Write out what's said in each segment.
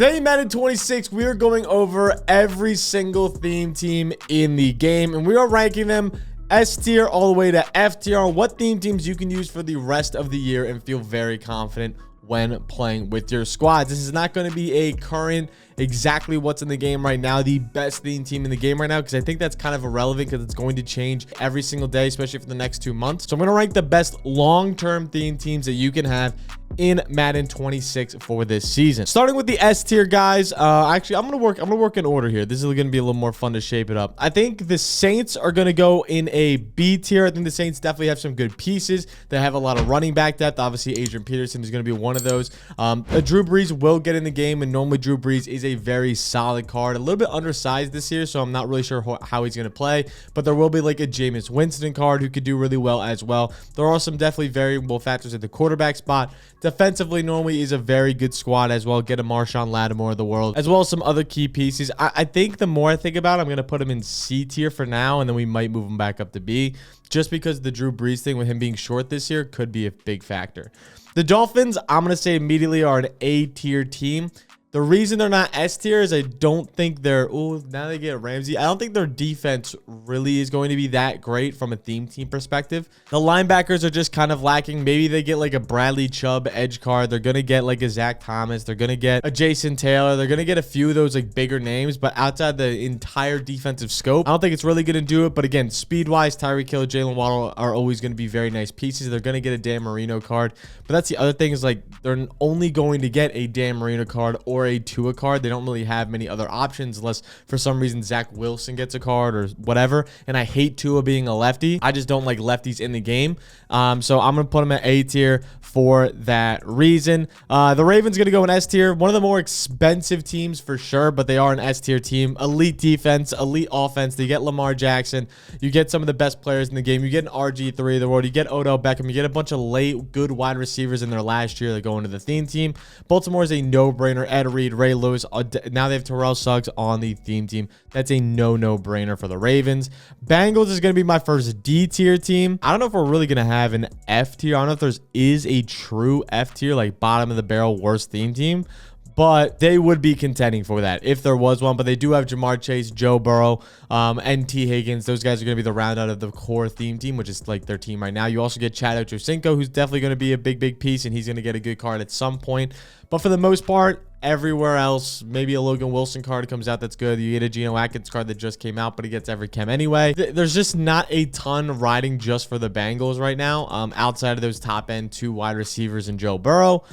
Today, Madden 26, we are going over every single theme team in the game, and we are ranking them S tier all the way to F tier on what theme teams you can use for the rest of the year and feel very confident when playing with your squads. This is not going to be a current exactly what's in the game right now, the best theme team in the game right now, because I think that's kind of irrelevant because it's going to change every single day, especially for the next 2 months. So I'm going to rank the best long-term theme teams that you can have in Madden 26 for this season. Starting with the S tier, guys. Actually, I'm gonna work in order here. This is gonna be a little more fun to shape it up. I think the Saints are gonna go in a B tier. I think the Saints definitely have some good pieces. They have a lot of running back depth. Obviously, Adrian Peterson is gonna be one of those. Drew Brees will get in the game, and normally Drew Brees is a very solid card. A little bit undersized this year, so I'm not really sure how he's gonna play. But there will be like a Jameis Winston card who could do really well as well. There are some definitely variable factors at the quarterback spot. Defensively, normally is a very good squad as well. Get a Marshawn Lattimore of the world, as well as some other key pieces. I think the more I think about it, I'm going to put him in C tier for now, and then we might move him back up to B, just because the Drew Brees thing with him being short this year could be a big factor. The Dolphins, I'm going to say immediately, are an A tier team. The reason they're not S tier is I don't think they're... Oh, now they get Ramsey. I don't think their defense really is going to be that great from a theme team perspective. The linebackers are just kind of lacking. Maybe they get like a Bradley Chubb edge card. They're going to get like a Zach Thomas. They're going to get a Jason Taylor. They're going to get a few of those like bigger names. But outside the entire defensive scope, I don't think it's really going to do it. But again, speed-wise, Tyreek Hill, Jalen Waddle are always going to be very nice pieces. They're going to get a Dan Marino card. But that's the other thing is like they're only going to get a Dan Marino card or a Tua card. They don't really have many other options unless for some reason Zach Wilson gets a card or whatever. And I hate Tua being a lefty. I just don't like lefties in the game. So I'm going to put him at A tier for that reason. The Ravens going to go in S tier. One of the more expensive teams for sure, but they are an S tier team. Elite defense, elite offense. They get Lamar Jackson. You get some of the best players in the game. You get an RG3 of the world. You get Odell Beckham. You get a bunch of late good wide receivers in their last year that go into the theme team. Baltimore is a no-brainer. Ed Reed, Ray Lewis. Now they have Terrell Suggs on the theme team. That's a no-brainer for the Ravens. Bengals is going to be my first D tier team. I don't know if we're really going to have an F tier. I don't know if there's a true F tier, like bottom of the barrel worst theme team, but they would be contending for that if there was one. But they do have Jamar Chase, Joe Burrow, and T. Higgins. Those guys are going to be the round out of the core theme team, which is like their team right now. You also get Chad Ochocinco, who's definitely going to be a big piece, and he's going to get a good card at some point. But for the most part, everywhere else, maybe a Logan Wilson card comes out that's good. You get a Geno Atkins card that just came out, but he gets every chem anyway. There's just not a ton riding just for the Bengals right now, outside of those top-end 2 wide receivers and Joe Burrow.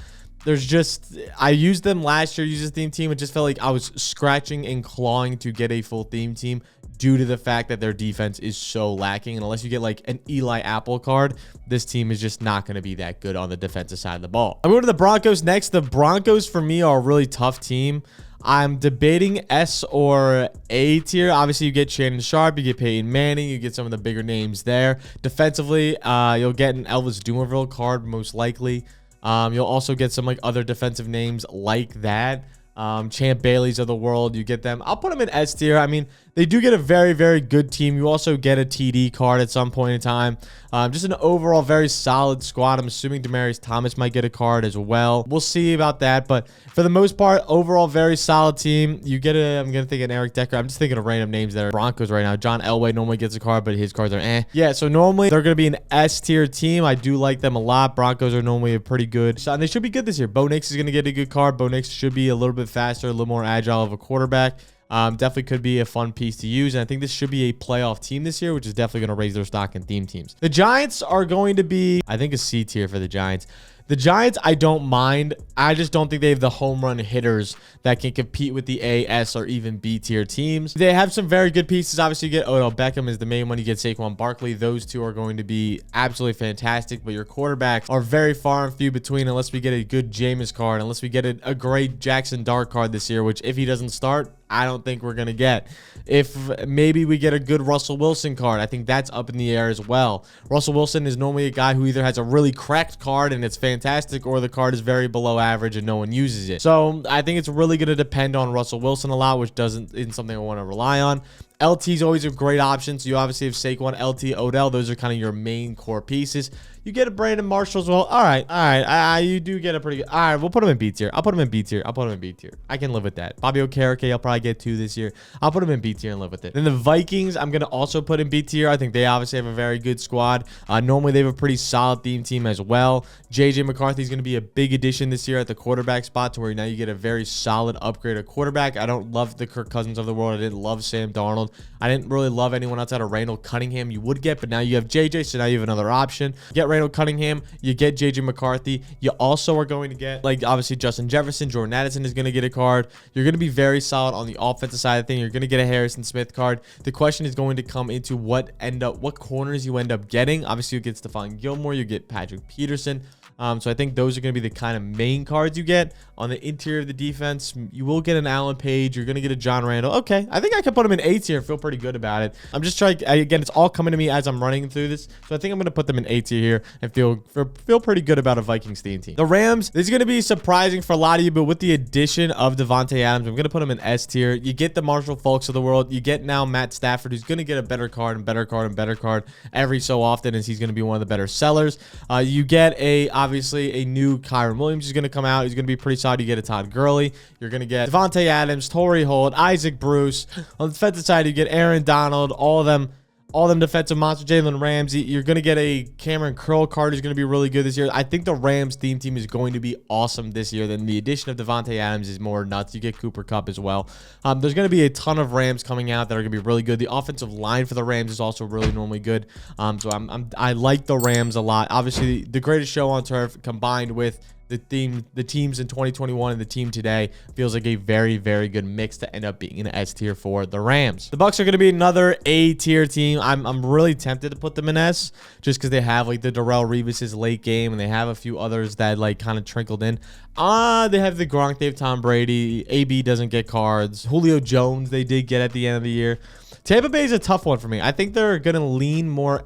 There's just, I used them last year, used this theme team. It just felt like I was scratching and clawing to get a full theme team due to the fact that their defense is so lacking. And unless you get like an Eli Apple card, this team is just not going to be that good on the defensive side of the ball. I'm going to the Broncos next. The Broncos for me are a really tough team. I'm debating S or A tier. Obviously, you get Shannon Sharp, you get Peyton Manning, you get some of the bigger names there. Defensively, you'll get an Elvis Dumervil card most likely. You'll also get some like other defensive names like that. Champ Bailey's of the world, you get them. I'll put them in S tier. I mean, they do get a very good team. You also get a TD card at some point in time. Just an overall very solid squad. I'm assuming Demaryius Thomas might get a card as well. We'll see about that. But for the most part, overall very solid team. You get a, I'm going to think of Eric Decker. I'm just thinking of random names that are Broncos right now. John Elway normally gets a card, but his cards are eh. Yeah, so normally they're going to be an S tier team. I do like them a lot. Broncos are normally a pretty good shot, and they should be good this year. Bo Nix is going to get a good card. Bo Nix should be a little bit faster, a little more agile of a quarterback. Definitely could be a fun piece to use, and I think this should be a playoff team this year, which is definitely going to raise their stock in theme teams. The Giants are going to be, I think, a C tier for the Giants. The Giants, I don't mind. I just don't think they have the home run hitters that can compete with the A, S, or even B tier teams. They have some very good pieces. Obviously, you get Odell Beckham is the main one. You get Saquon Barkley. Those two are going to be absolutely fantastic, but your quarterbacks are very far and few between unless we get a good Jameis card, unless we get a great Jackson Dart card this year, which if he doesn't start, I don't think we're going to get. If maybe we get a good Russell Wilson card, I think that's up in the air as well. Russell Wilson is normally a guy who either has a really cracked card and it's fantastic, or the card is very below average and no one uses it. So I think it's really going to depend on Russell Wilson a lot, which isn't something I want to rely on. LT is always a great option. So you obviously have Saquon, LT, Odell. Those are kind of your main core pieces. You get a Brandon Marshall as well. All right. You do get a pretty good. All right, we'll put him in B tier. I'll put him in B tier. I can live with that. Bobby Okereke, I'll probably get 2 this year. I'll put him in B tier and live with it. Then the Vikings, I'm going to also put in B tier. I think they obviously have a very good squad. Normally, they have a pretty solid theme team as well. JJ McCarthy is going to be a big addition this year at the quarterback spot to where now you get a very solid upgrade at quarterback. I don't love the Kirk Cousins of the world. I didn't love Sam Darnold. I didn't really love anyone outside of Randall Cunningham. You would get, but now you have JJ, so now you have another option. Get Randall Cunningham, you get JJ McCarthy. You also are going to get, like, obviously Justin Jefferson. Jordan Addison is going to get a card. You're going to be very solid on the offensive side of things. You're going to get a Harrison Smith card. The question is going to come into what corners you end up getting. Obviously, you get Stephon Gilmore, you get Patrick Peterson. So I think those are going to be the kind of main cards you get. On the interior of the defense, you will get an Alan Page. You're going to get a John Randall. Okay, I think I can put him in A tier and feel pretty good about it. I'm just trying, again, it's all coming to me as I'm running through this. So I think I'm going to put them in A tier here and feel pretty good about a Vikings team. The Rams, this is going to be surprising for a lot of you, but with the addition of Devontae Adams, I'm going to put him in S tier. You get the Marshall Falks of the world. You get now Matt Stafford, who's going to get a better card and better card and better card every so often, as he's going to be one of the better sellers. You get obviously a new Kyron Williams is going to come out. He's going to be pretty solid. You get a Todd Gurley. You're going to get Devontae Adams, Torrey Holt, Isaac Bruce. On the defensive side, you get Aaron Donald, all of them defensive monsters. Jalen Ramsey. You're going to get a Cameron Curl card who's going to be really good this year. I think the Rams theme team is going to be awesome this year. Then the addition of Devontae Adams is more nuts. You get Cooper Kupp as well. There's going to be a ton of Rams coming out that are going to be really good. The offensive line for the Rams is also really normally good. So I like the Rams a lot. Obviously, the greatest show on turf combined with the teams in 2021 and the team today feels like a very, very good mix to end up being an S tier for the Rams. The Bucs are going to be another A tier team. I'm really tempted to put them in S just because they have like the Darrelle Revis's late game and they have a few others that like kind of trickled in. They have the Gronk, they have Tom Brady. AB doesn't get cards. Julio Jones they did get at the end of the year. Tampa Bay is a tough one for me. I think they're going to lean more.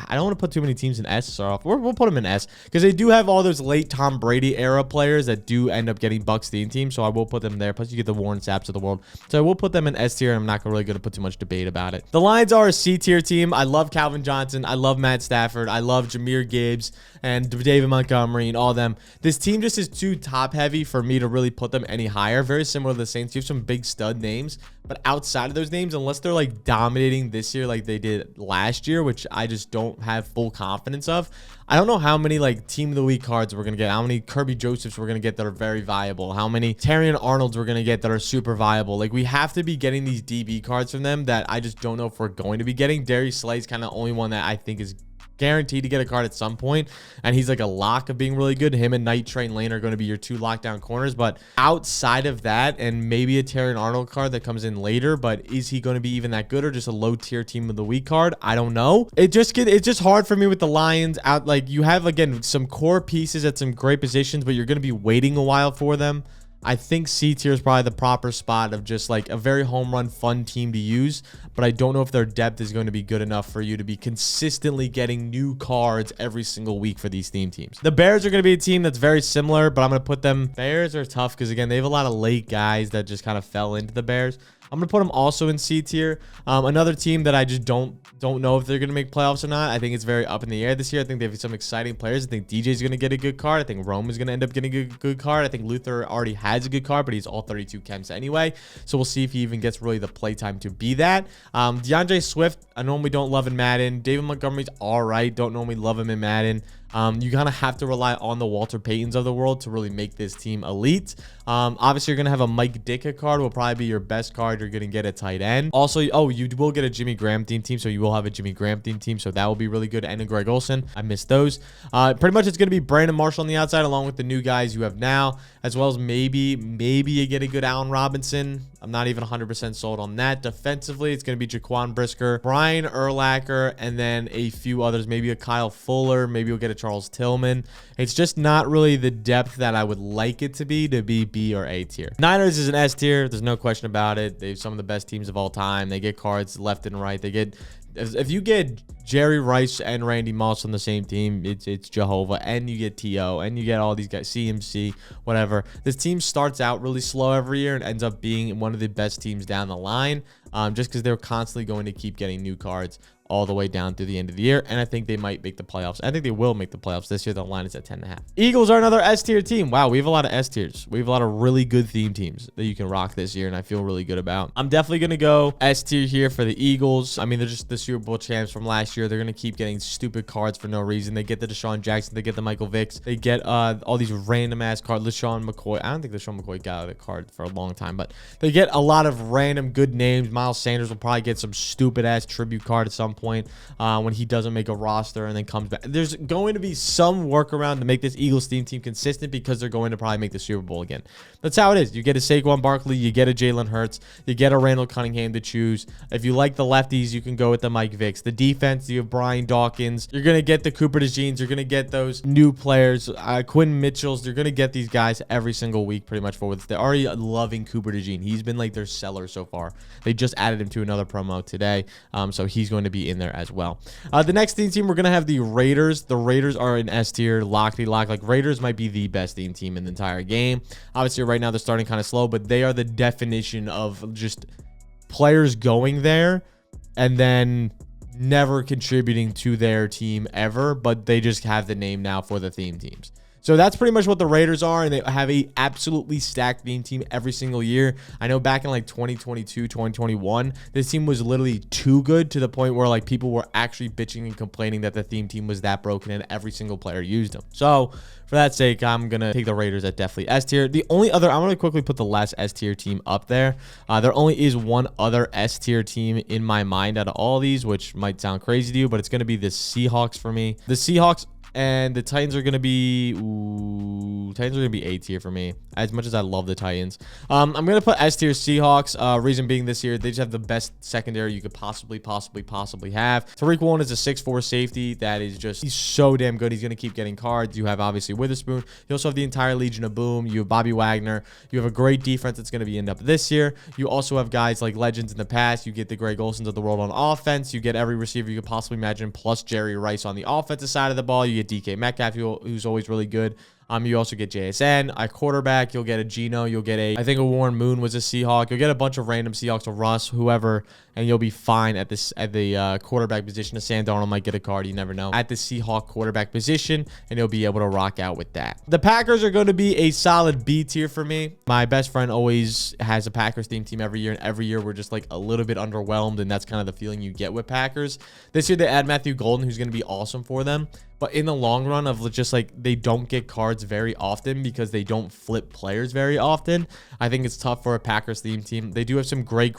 I don't want to put too many teams in S. So we'll put them in S because they do have all those late Tom Brady era players that do end up getting Bucs theme team. So I will put them there. Plus you get the Warren Sapps of the world. So I will put them in S tier. And I'm not really going to put too much debate about it. The Lions are a C tier team. I love Calvin Johnson. I love Matt Stafford. I love Jahmyr Gibbs and David Montgomery and all them. This team just is too top heavy for me to really put them any higher. Very similar to the Saints. You have some big stud names. But outside of those names, unless they're like dominating this year like they did last year, which I just don't have full confidence of, I don't know how many like team of the week cards we're going to get, how many Kirby Josephs we're going to get that are very viable, how many Terrion Arnolds we're going to get that are super viable. Like we have to be getting these DB cards from them that I just don't know if we're going to be getting. Darius Slay's kind of only one that I think is guaranteed to get a card at some point, and he's like a lock of being really good. Him and Night Train Lane are going to be your 2 lockdown corners, but outside of that, and maybe a Terrion Arnold card that comes in later, but is he going to be even that good or just a low tier team of the week card? I don't know. It's just hard for me with the Lions. Out like you have again some core pieces at some great positions, but you're going to be waiting a while for them. I think C tier is probably the proper spot of just like a very home run fun team to use, but I don't know if their depth is going to be good enough for you to be consistently getting new cards every single week for these theme teams. The Bears are going to be a team that's very similar, but I'm going to put them. Bears are tough because again, they have a lot of late guys that just kind of fell into the Bears. I'm going to put them also in C tier. Another team that I just don't know if they're going to make playoffs or not. I think it's very up in the air this year. I think they have some exciting players. I think DJ is going to get a good card. I think Rome is going to end up getting a good card. I think Luther already has a good card, but he's all 32 chems anyway. So we'll see if he even gets really the playtime to be that. DeAndre Swift, I normally don't love in Madden. David Montgomery's all right. Don't normally love him in Madden. You kind of have to rely on the Walter Paytons of the world to really make this team elite. Obviously, you're going to have a Mike Ditka card will probably be your best card. You're going to get a tight end. Also, you will get a Jimmy Graham theme team, so you will have a Jimmy Graham theme team, so that will be really good. And a Greg Olsen. I missed those. Pretty much it's going to be Brandon Marshall on the outside along with the new guys you have now, as well as maybe you get a good Allen Robinson. I'm not even 100% sold on that. Defensively, it's going to be Jaquan Brisker, Brian Urlacher, and then a few others. Maybe a Kyle Fuller. Maybe you'll get a Charles Tillman. It's just not really the depth that I would like it to be B or A tier. Niners is an S tier. There's no question about it. They're some of the best teams of all time. They get cards left and right. They get if you get Jerry Rice and Randy Moss on the same team, it's Jehovah, and you get T.O., and you get all these guys, CMC, whatever. This team starts out really slow every year and ends up being one of the best teams down the line, just because they're constantly going to keep getting new cards all the way down through the end of the year, and I think they might make the playoffs. I think they will make the playoffs this year. The line is at 10.5. Eagles are another S tier team. Wow, we have a lot of S tiers. We have a lot of really good theme teams that you can rock this year, and I feel really good about. I'm definitely going to go S tier here for the Eagles. I mean, they're just the Super Bowl champs from last year. They're going to keep getting stupid cards for no reason. They get the Deshaun Jackson. They get the Michael Vicks. They get all these random-ass cards. LaShawn McCoy. I don't think LaShawn McCoy got a card for a long time, but they get a lot of random good names. Miles Sanders will probably get some stupid-ass tribute card at some point. When he doesn't make a roster and then comes back. There's going to be some workaround to make this Eagles team consistent because they're going to probably make the Super Bowl again. That's how it is. You get a Saquon Barkley, you get a Jalen Hurts, you get a Randall Cunningham to choose. If you like the lefties, you can go with the Mike Vicks. The defense, you have Brian Dawkins. You're going to get the Cooper DeJeans. You're going to get those new players, Quinn Mitchells. You're going to get these guys every single week pretty much for they're already loving Cooper DeJean. He's been like their seller so far. They just added him to another promo today, so he's going to be in there as well. The next theme team, we're going to have the Raiders. The Raiders are in S tier, lockety lock. Like, Raiders might be the best theme team in the entire game. Obviously, right now they're starting kind of slow, but they are the definition of just players going there and then never contributing to their team ever, but they just have the name now for the theme teams. So that's pretty much what the Raiders are, and they have a absolutely stacked theme team every single year. I know back in like 2022, 2021, this team was literally too good to the point where like people were actually bitching and complaining that the theme team was that broken and every single player used them. So for that sake, I'm going to take the Raiders at definitely S tier. The only other, I'm going to quickly put the last S tier team up there. There only is one other S tier team in my mind out of all these, which might sound crazy to you, but it's going to be the Seahawks for me. The Seahawks and the Titans are going to be, Titans are going to be A tier for me, as much as I love the Titans. I'm going to put S tier Seahawks. Reason being this year, they just have the best secondary you could possibly have. Tariq Woolen is a 6'4 safety that is just, he's so damn good. He's going to keep getting cards. You have obviously Witherspoon. You also have the entire Legion of Boom. You have Bobby Wagner. You have a great defense that's going to be end up this year. You also have guys like legends in the past. You get the Greg Olsons of the world on offense. You get every receiver you could possibly imagine, plus Jerry Rice on the offensive side of the ball. You get DK Metcalf, who's always really good. You also get JSN, a quarterback. You'll get a Geno. You'll get I think a Warren Moon was a Seahawk. You'll get a bunch of random Seahawks, a Russ, whoever, and you'll be fine at the quarterback position. A Sam Darnold might get a card. You never know. At the Seahawk quarterback position, and you'll be able to rock out with that. The Packers are going to be a solid B tier for me. My best friend always has a Packers theme team every year, and every year we're just like a little bit underwhelmed, and that's kind of the feeling you get with Packers. This year they add Matthew Golden, who's going to be awesome for them. But in the long run of just like they don't get cards very often because they don't flip players very often, I think it's tough for a Packers theme team. They do have some great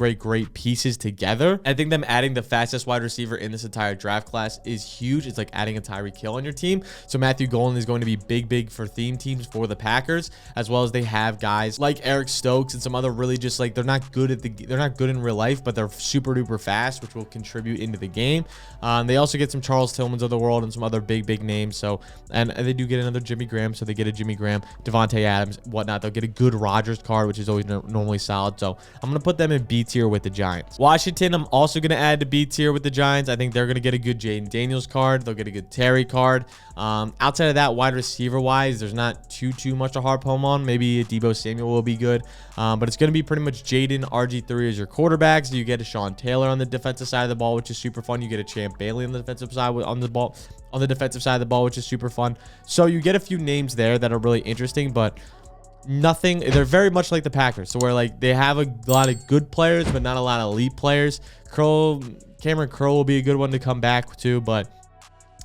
pieces together. I think them adding the fastest wide receiver in this entire draft class is huge. It's like adding a Tyreek Hill on your team. So Matthew Golden is going to be big for theme teams for the Packers, as well as they have guys like Eric Stokes and some other really just like they're not good in real life, but they're super duper fast, which will contribute into the game. They also get some Charles Tillmans of the world and some other big names. So, and they do get another Jimmy Graham. So they get a Jimmy Graham, Devontae Adams, whatnot. They'll get a good Rodgers card, which is always normally solid. So I'm going to put them in B tier with the Giants. Washington, I'm also going to add to B tier with the Giants. I think they're going to get a good Jaden Daniels card. They'll get a good Terry card. Outside of that, wide receiver wise, there's not too much to harp home on. Maybe Deebo Samuel will be good. But it's going to be pretty much Jaden, RG3 as your quarterbacks. You get a Sean Taylor on the defensive side of the ball, which is super fun. You get a Champ Bailey on the defensive side on the defensive side of the ball, which is super fun. So you get a few names there that are really interesting, but nothing. They're very much like the Packers, so where like they have a lot of good players, but not a lot of elite players. Cameron Curl will be a good one to come back to, but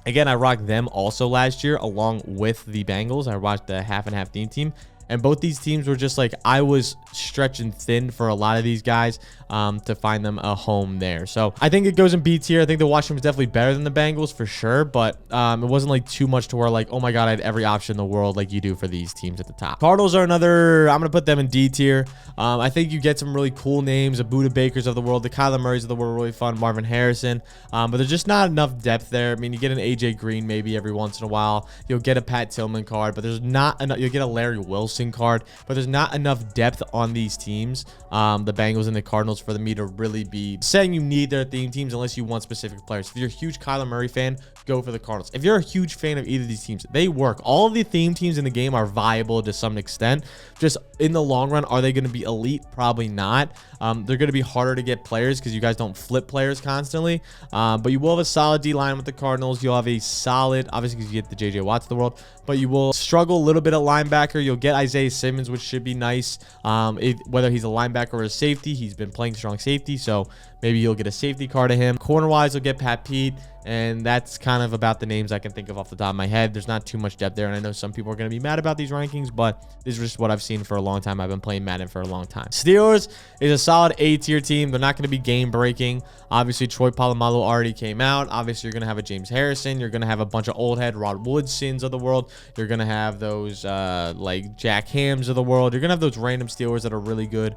again, I rocked them also last year along with the Bengals. I watched the half and half team. And both these teams were just like, I was stretching thin for a lot of these guys to find them a home there. So I think it goes in B tier. I think the Washington was definitely better than the Bengals for sure. But it wasn't like too much to where like, oh my God, I had every option in the world like you do for these teams at the top. Cardinals are another, I'm going to put them in D tier. I think you get some really cool names, the Buda Bakers of the world, the Kyler Murrays of the world are really fun, Marvin Harrison. But there's just not enough depth there. I mean, you get an AJ Green maybe every once in a while. You'll get a Pat Tillman card, but there's not enough. You'll get a Larry Wilson card, but there's not enough depth on these teams, the Bengals and the Cardinals, for me to really be saying you need their theme teams unless you want specific players. If you're a huge Kyler Murray fan, go for the Cardinals. If you're a huge fan of either of these teams, they work. All of the theme teams in the game are viable to some extent. Just in the long run, are they going to be elite? Probably not. They're going to be harder to get players because you guys don't flip players constantly. But you will have a solid D-line with the Cardinals. You'll have a solid, obviously because you get the J.J. Watts of the world, but you will struggle a little bit at linebacker. You'll get Isaiah Simmons, which should be nice. Whether he's a linebacker or a safety, he's been playing strong safety, so maybe you'll get a safety card of him. Corner-wise, you'll get Pat Pete, and that's kind of about the names I can think of off the top of my head. There's not too much depth there, and I know some people are going to be mad about these rankings, but this is just what I've seen for a long time. I've been playing Madden for a long time. Steelers is a solid A-tier team. They're not going to be game-breaking. Obviously, Troy Polamalu already came out. Obviously, you're going to have a James Harrison. You're going to have a bunch of old head Rod Woodsons of the world. You're going to have those like Jack Hams of the world. You're going to have those random Steelers that are really good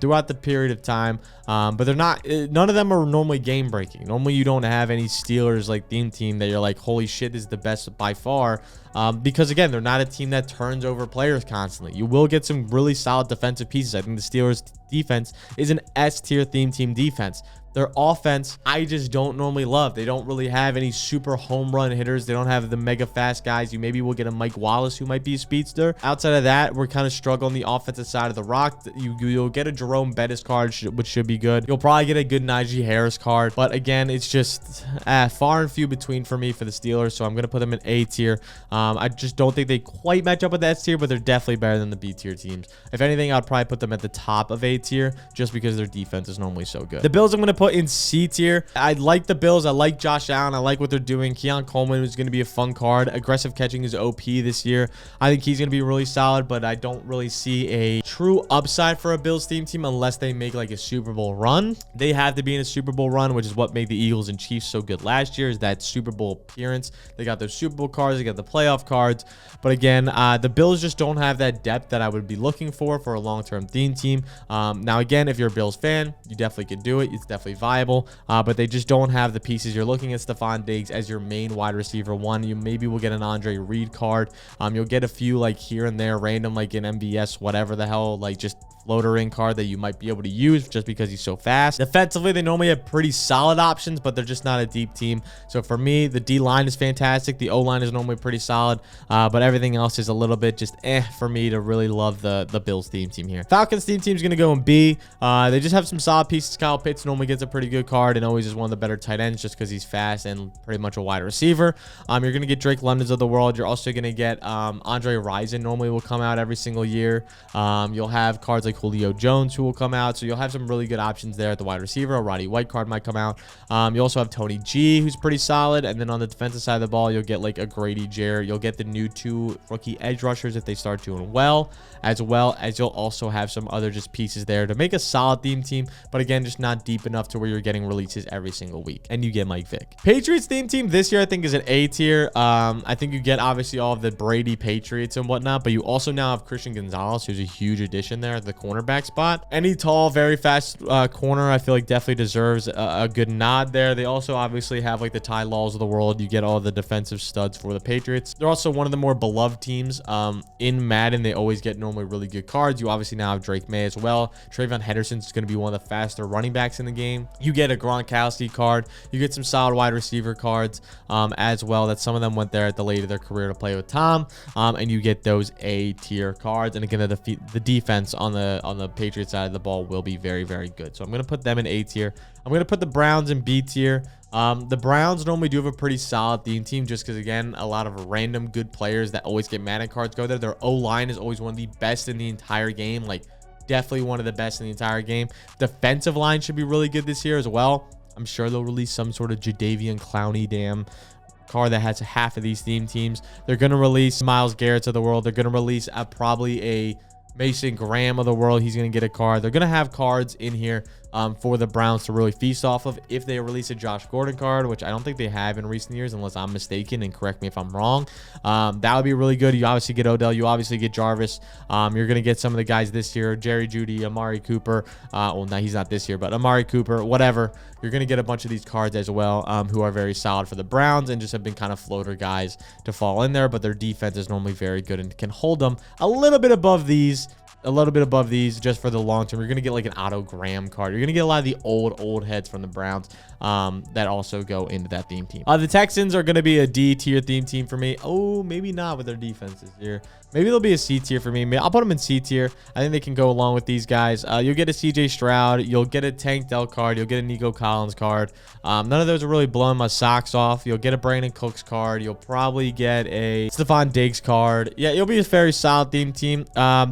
throughout the period of time. But they're not, none of them are normally game breaking. Normally you don't have any Steelers like theme team that you're like, holy shit, this is the best by far. Because again, they're not a team that turns over players constantly. You will get some really solid defensive pieces. I think the Steelers defense is an S tier theme team defense. Their offense, I just don't normally love. They don't really have any super home run hitters. They don't have the mega fast guys. You maybe will get a Mike Wallace who might be a speedster. Outside of that, we're kind of struggling on the offensive side of the rock. You'll get a Jerome Bettis card, which should be good. You'll probably get a good Najee Harris card. But again, it's just far and few between for me for the Steelers. So I'm going to put them in A tier. I just don't think they quite match up with the S tier, but they're definitely better than the B tier teams. If anything, I'd probably put them at the top of A tier just because their defense is normally so good. The Bills I'm going to put in C tier. I like the Bills. I like Josh Allen. I like what they're doing. Keon Coleman is going to be a fun card. Aggressive catching is OP this year. I think he's going to be really solid, but I don't really see a true upside for a Bills team unless they make like a Super Bowl run. They have to be in a Super Bowl run, which is what made the Eagles and Chiefs so good last year, is that Super Bowl appearance. They got those Super Bowl cards. They got the playoff cards. But again, the Bills just don't have that depth that I would be looking for a long-term theme team. Now, again, if you're a Bills fan, you definitely could do it. It's definitely viable. But they just don't have the pieces. You're looking at Stephon Diggs as your main wide receiver one. You maybe will get an Andre Reed card. You'll get a few like here and there random, like in MBS, whatever the hell, like just floater in card that you might be able to use just because he's so fast. Defensively, they normally have pretty solid options, but they're just not a deep team. So for me, the D line is fantastic. The O line is normally pretty solid, but everything else is a little bit just for me to really love the Bills theme team here. Falcons theme team is going to go in B. They just have some solid pieces. Kyle Pitts normally gets a pretty good card and always is one of the better tight ends just because he's fast and pretty much a wide receiver. You're going to get Drake Londons of the world. You're also going to get Andre Rison normally will come out every single year. You'll have cards like Julio Jones who will come out. So you'll have some really good options there at the wide receiver. A Roddy White card might come out. You also have Tony G, who's pretty solid. And then on the defensive side of the ball, you'll get like a Grady Jarrett. You'll get the new 2 rookie edge rushers if they start doing well as you'll also have some other just pieces there to make a solid theme team. But again, just not deep enough to where you're getting releases every single week. And you get Mike Vick. Patriots theme team this year, I think, is an A tier. I think you get obviously all of the Brady Patriots and whatnot, but you also now have Christian Gonzalez, who's a huge addition there at the cornerback spot. Any tall, very fast corner, I feel like definitely deserves a good nod there. They also obviously have like the Ty Laws of the world. You get all the defensive studs for the Patriots. They're also one of the more beloved teams in Madden. They always get normally really good cards. You obviously now have Drake May as well. Trayvon Henderson is going to be one of the faster running backs in the game. You get a Gronkowski card. You get some solid wide receiver cards as well. That some of them went there at the late of their career to play with Tom. And you get those A tier cards. And again, the defense on the Patriots side of the ball will be very, very good. So I'm going to put them in A tier. I'm going to put the Browns in B tier. The Browns normally do have a pretty solid theme team just because, again, a lot of random good players that always get Madden cards go there. Their O-line is always one of the best in the entire game. Like, definitely one of the best in the entire game. Defensive line should be really good this year as well. I'm sure they'll release some sort of Jadeveon Clowney card that has half of these theme teams. They're going to release Myles Garrett's of the world. They're going to release probably a Mason Graham of the world. He's going to get a card. They're going to have cards in here for the Browns to really feast off of. If they release a Josh Gordon card, which I don't think they have in recent years, unless I'm mistaken, and correct me if I'm wrong, that would be really good. You obviously get Odell. You obviously get Jarvis. You're going to get some of the guys this year, Jerry Jeudy, Amari Cooper. Well, no, he's not this year, but Amari Cooper, whatever. You're going to get a bunch of these cards as well, who are very solid for the Browns and just have been kind of floater guys to fall in there, but their defense is normally very good and can hold them a little bit above these. Just for the long term. You're going to get like an Otto Graham card. You're going to get a lot of the old heads from the Browns that also go into that theme team. The Texans are going to be a D tier theme team for me. Oh, maybe not with their defense this year. Maybe they'll be a C tier for me. I'll put them in C tier. I think they can go along with these guys. You'll get a CJ Stroud. You'll get a Tank Dell card. You'll get a Nico Collins card. None of those are really blowing my socks off. You'll get a Brandon Cooks card. You'll probably get a Stephon Diggs card. Yeah, you'll be a very solid theme team.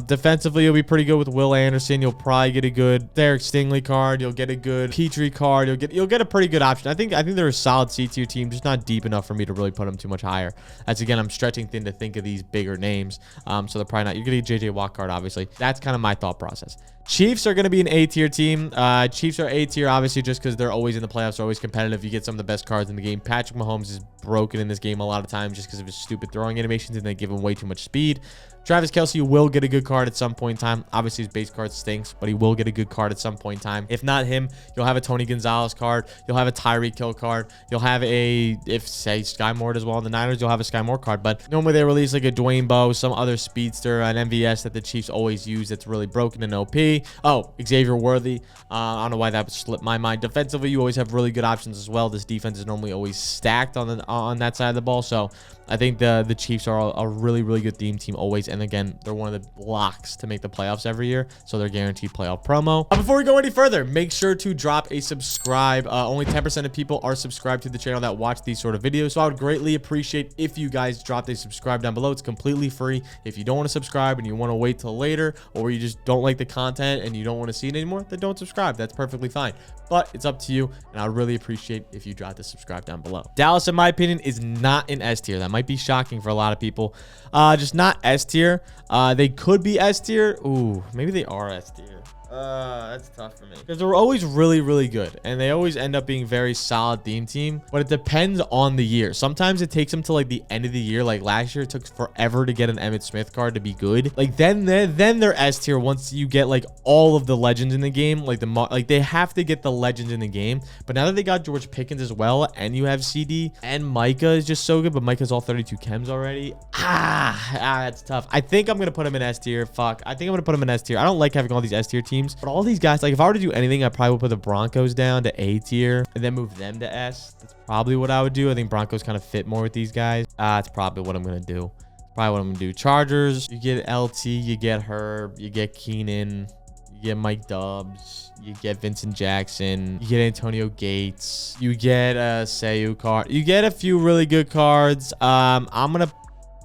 Defensively, you'll be pretty good with Will Anderson. You'll probably get a good Derek Stingley card. You'll get a good Petrie card. You'll get a pretty good option. I think they're a solid C tier team, just not deep enough for me to really put them too much higher. As again, I'm stretching thin to think of these bigger names. So they're probably not. You're gonna get JJ Watt card, obviously. That's kind of my thought process. Chiefs are going to be an A tier team. Chiefs are A tier, obviously, just because they're always in the playoffs, they're always competitive. You get some of the best cards in the game. Patrick Mahomes is broken in this game a lot of times just because of his stupid throwing animations and they give him way too much speed. Travis Kelce will get a good card at some point in time. Obviously, his base card stinks, but he will get a good card at some point in time. If not him, you'll have a Tony Gonzalez card. You'll have a Tyreek Hill card. You'll have say Sky Moore as well in the Niners, you'll have a Sky Moore card. But normally they release like a Dwayne Bowe, some other speedster, an MVS that the Chiefs always use that's really broken in OP. Oh, Xavier Worthy. I don't know why that would slip my mind. Defensively, you always have really good options as well. This defense is normally always stacked on that side of the ball. So I think the Chiefs are a really, really good theme team always. And again, they're one of the blocks to make the playoffs every year. So they're guaranteed playoff promo. Before we go any further, make sure to drop a subscribe. Only 10% of people are subscribed to the channel that watch these sort of videos. So I would greatly appreciate if you guys dropped a subscribe down below. It's completely free. If you don't want to subscribe and you want to wait till later, or you just don't like the content and you don't want to see it anymore, then don't subscribe. That's perfectly fine. But it's up to you. And I really appreciate if you drop the subscribe down below. Dallas, in my opinion, is not in S tier. That might be shocking for a lot of people. Just not S tier. They could be S tier. Ooh, maybe they are S tier. That's tough for me because they're always really, really good and they always end up being very solid theme team, but it depends on the year. Sometimes it takes them to like the end of the year. Like last year, it took forever to get an Emmitt Smith card to be good. Like then they're S tier once you get like all of the legends in the game. Like they have to get the legends in the game. But now that they got George Pickens as well, and you have CD and Micah is just so good, but Micah's all 32 chems already. That's tough. I think I'm gonna put him in S tier. Fuck. I think I'm gonna put him in S tier. I don't like having all these S tier teams. But all these guys, like if I were to do anything, I probably would put the Broncos down to A tier and then move them to S. That's probably what I would do. I think Broncos kind of fit more with these guys. That's probably what I'm going to do. Chargers, you get LT, you get Herb, you get Keenan, you get Mike Dubs, you get Vincent Jackson, you get Antonio Gates, you get a Sayu card. You get a few really good cards. I'm going to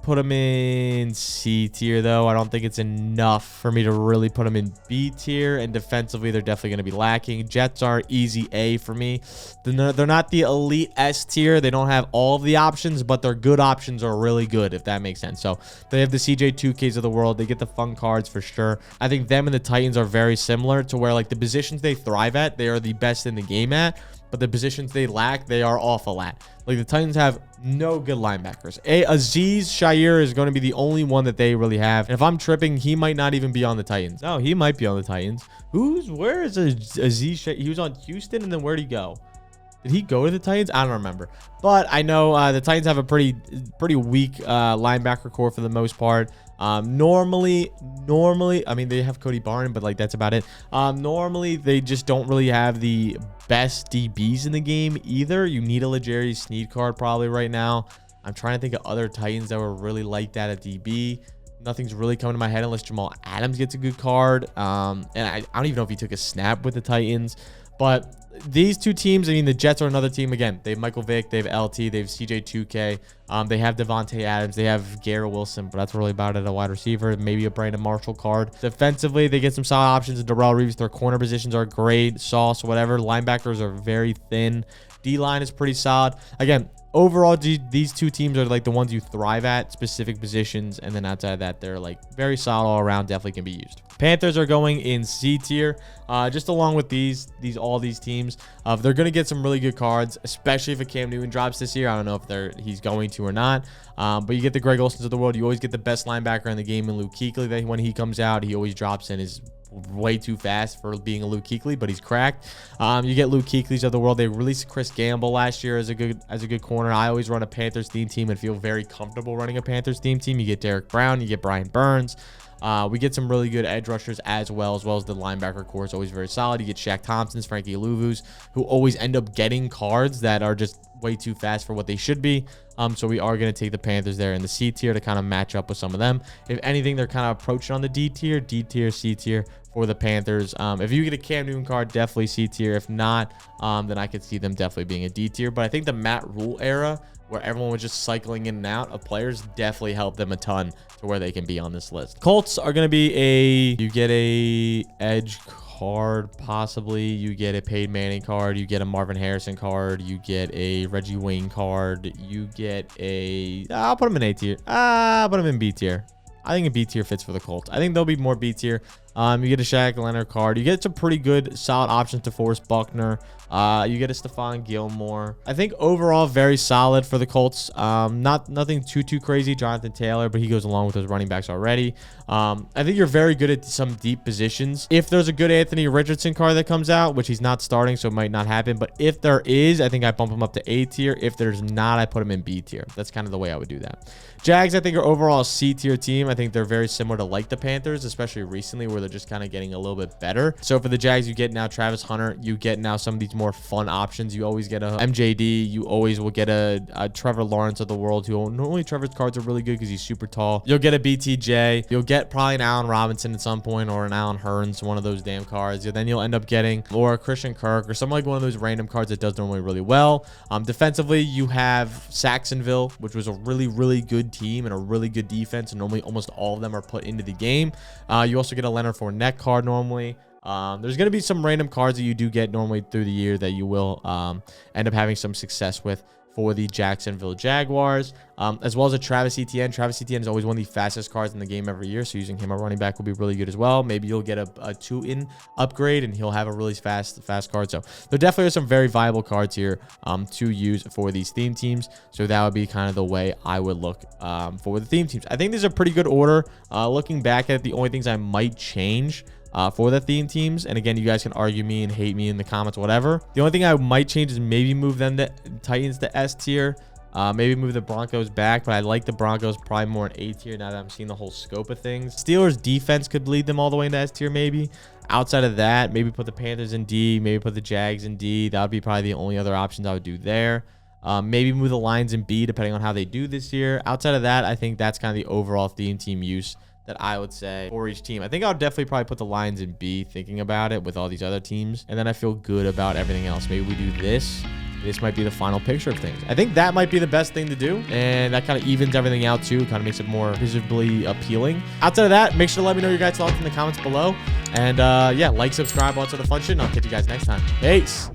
put them in C tier though. I don't think it's enough for me to really put them in B tier, and defensively they're definitely going to be lacking. Jets are easy A for me. They're not the elite S tier. They don't have all of the options, but their good options are really good, if that makes sense. So they have the CJ 2Ks of the world. They get the fun cards for sure. I think them and the Titans are very similar to where like the positions they thrive at, they are the best in the game at, but the positions they lack, they are awful at. Like the Titans have no good linebackers. Aziz Shire is going to be the only one that they really have. And if I'm tripping, he might not even be on the Titans. No, he might be on the Titans. Where is Aziz Shire? He was on Houston, and then where'd he go? Did he go to the Titans? I don't remember. But I know the Titans have a pretty weak linebacker core for the most part. Normally, I mean, they have Cody Barton, but like that's about it. Normally, they just don't really have the best DBs in the game either. You need a L'Jarius Sneed card probably right now. I'm trying to think of other Titans that were really like that at DB. Nothing's really coming to my head unless Jamal Adams gets a good card. And I don't even know if he took a snap with the Titans. But these two teams, I mean, the Jets are another team. Again, they have Michael Vick, they have LT, they have CJ 2K, they have Devontae Adams, they have Garrett Wilson, but that's really about it at a wide receiver. Maybe a Brandon Marshall card. Defensively, they get some solid options in Darrell Reeves. Their corner positions are great. Sauce, whatever. Linebackers are very thin. D-line is pretty solid. Again, overall, these two teams are like the ones you thrive at, specific positions, and then outside of that, they're like very solid all around, definitely can be used. Panthers are going in C tier, just along with all these teams. They're going to get some really good cards, especially if a Cam Newton drops this year. I don't know if he's going to or not, but you get the Greg Olsons of the world. You always get the best linebacker in the game in Luke Kuechly. That when he comes out, he always drops in his way too fast for being a Luke Kuechly, but he's cracked. You get Luke Kuechly's of the world. They released Chris Gamble last year as a good corner. I always run a Panthers theme team and feel very comfortable running a Panthers theme team. You get Derek Brown, you get Brian Burns. We get some really good edge rushers as well as the linebacker core is always very solid. You get Shaq Thompson's, Frankie Louvu's, who always end up getting cards that are just way too fast for what they should be. So we are going to take the Panthers there in the C tier to kind of match up with some of them. If anything, they're kind of approaching on the D tier, C tier for the Panthers. If you get a Cam Newton card, definitely C tier. If not, then I could see them definitely being a D tier. But I think the Matt Rule era, where everyone was just cycling in and out of players, definitely helped them a ton to where they can be on this list. Colts are going to be you get a edge card, possibly. You get a Peyton Manning card. You get a Marvin Harrison card. You get a Reggie Wayne card. You get I'll put them in A tier. I'll put them in B tier. I think a B tier fits for the Colts. I think they'll be more B tier. You get a Shaq Leonard card. You get some pretty good, solid options to Forrest Buckner. You get a Stephon Gilmore. I think overall very solid for the Colts. Nothing too crazy. Jonathan Taylor, but he goes along with those running backs already. I think you're very good at some deep positions. If there's a good Anthony Richardson card that comes out, which he's not starting, so it might not happen. But if there is, I think I bump him up to A tier. If there's not, I put him in B tier. That's kind of the way I would do that. Jags, I think, are overall a C tier team. I think they're very similar to like the Panthers, especially recently, where they're just kind of getting a little bit better. So for the Jags, you get now Travis Hunter. You get now some of these more fun options. You always get a MJD. You always will get a Trevor Lawrence of the world, who normally Trevor's cards are really good because he's super tall. You'll get a BTJ. You'll get probably an Allen Robinson at some point, or an Allen Hurns, one of those damn cards. Then you'll end up getting or a Christian Kirk or something like one of those random cards that does normally really well. Defensively, you have Saxonville, which was a really good team and a really good defense, and normally almost all of them are put into the game. You also get a Leonard Fournette card normally. There's going to be some random cards that you do get normally through the year that you will end up having some success with for the Jacksonville Jaguars, as well as a Travis Etienne. Travis Etienne is always one of the fastest cards in the game every year, so using him at running back will be really good as well. Maybe you'll get a 2-in upgrade, and he'll have a really fast card. So there definitely are some very viable cards here to use for these theme teams. So that would be kind of the way I would look for the theme teams. I think there's a pretty good order. Looking back at it, the only things I might change for the theme teams, and again, you guys can argue me and hate me in the comments, whatever. The only thing I might change is maybe move them to Titans to S tier. Maybe move the Broncos back, but I like the Broncos probably more in A tier now that I'm seeing the whole scope of things. Steelers defense could lead them all the way into S tier maybe. Outside of that, maybe put the Panthers in D, maybe put the Jags in D. That would be probably the only other options I would do there. Maybe move the Lions in B depending on how they do this year. Outside of that, I think that's kind of the overall theme team use that I would say for each team. I think I would definitely probably put the Lions in B, thinking about it with all these other teams. And then I feel good about everything else. Maybe we do this. This might be the final picture of things. I think that might be the best thing to do. And that kind of evens everything out too. Kind of makes it more visibly appealing. Outside of that, make sure to let me know your guys' thoughts in the comments below. And yeah, like, subscribe, all that sort of fun shit. And I'll catch you guys next time. Peace.